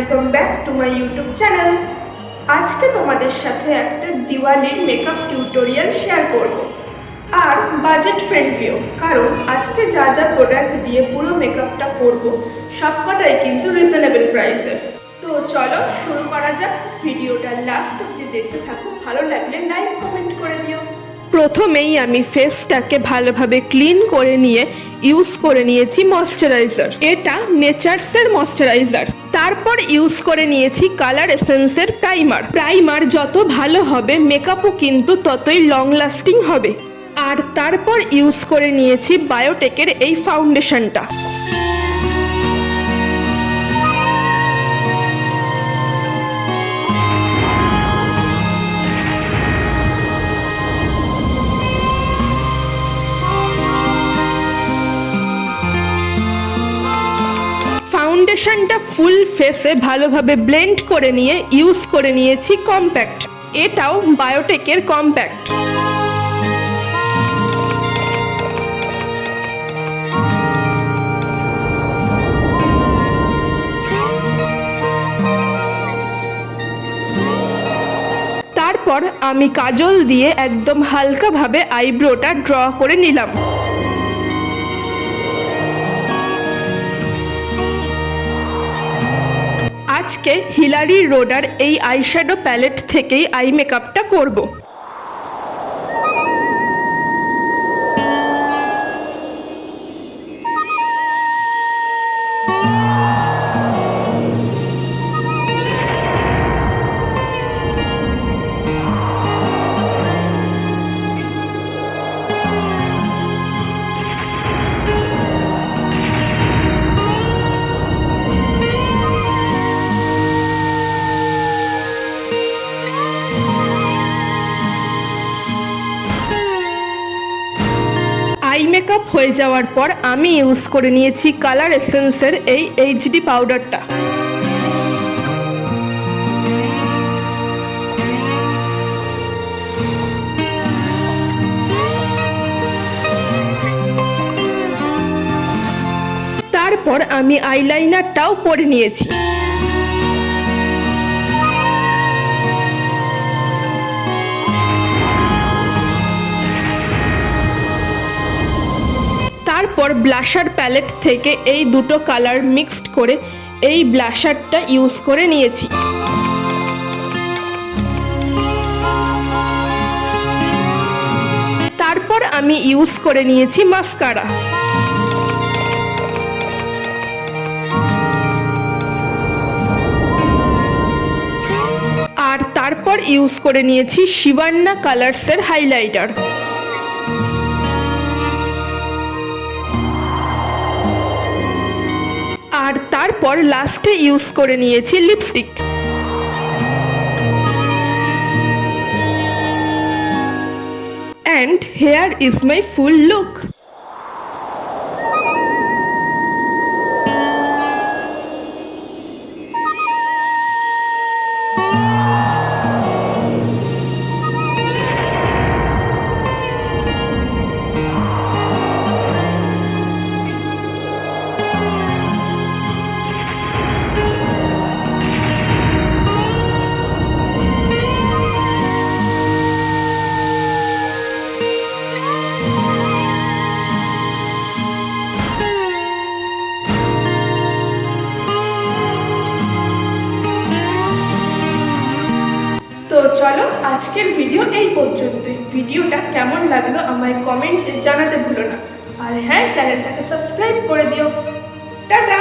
Welcome back to my YouTube channel. আজকে তোমাদের সাথে একটা দিওয়ালির মেকআপ টিউটোরিয়াল শেয়ার করব, আর বাজেট ফ্রেন্ডলিও, কারণ আজকে যা যা প্রোডাক্ট দিয়ে পুরো মেকআপটা করব সবকটাই কিন্তু রিজনেবল প্রাইসে। তো চলো শুরু করা যাক। ভিডিওটা লাস্ট অবধি দেখতে থাকো, ভালো লাগলে লাইক কমেন্ট করে দিও। প্রথমেই আমি ফেসটাকে ভালোভাবে ক্লিন করে নিয়ে ইউজ করে নিয়েছি ময়শ্চারাইজার। এটা নেচারসের ময়শ্চারাইজার। তারপর ইউজ করে নিয়েছি কালার এসেন্সের প্রাইমার যত ভালো হবে মেকআপও কিন্তু ততই লং লাস্টিং হবে। আর তারপর ইউজ করে নিয়েছি বায়োটেকের এই ফাউন্ডেশনটা। ফাউন্ডেশনটা ফুল ফেসে ভালোভাবে ব্লেন্ড করে নিয়ে ইউজ করে নিয়েছি কম্প্যাক্ট। এটাও বায়োটেকের কম্প্যাক্ট। তারপর আমি কাজল দিয়ে একদম হালকাভাবে আইব্রোটা ড্র করে নিলাম। আজকে হিলারি রোডার এই আইশ্যাডো প্যালেট থেকেই আই মেকআপটা করব। আই মেকআপ হয়ে যাওয়ার পর আমি ইউজ করে নিয়েছি কালার এসেন্সের এই এইচডি পাউডারটা। তারপর আমি আইলাইনারটাও পরে নিয়েছি। তারপর ব্লাশার প্যালেট থেকে এই দুটো কালার মিক্সড করে এই ব্লাশারটা ইউজ করে নিয়েছি। তারপর আমি ইউজ করে নিয়েছি মাস্কারা। আর তারপর ইউজ করে নিয়েছি শিবান্না কালার্সের হাইলাইটার। আর তারপর লাস্টে ইউজ করে নিয়েছি lipstick. And here is my full look. তো চলো আজকের ভিডিও এই পর্যন্তই। ভিডিওটা কেমন লাগলো আমায় কমেন্টে জানাতে ভুলো না। আর হ্যাঁ, চ্যানেলটাকে সাবস্ক্রাইব করে দিও। টাটা।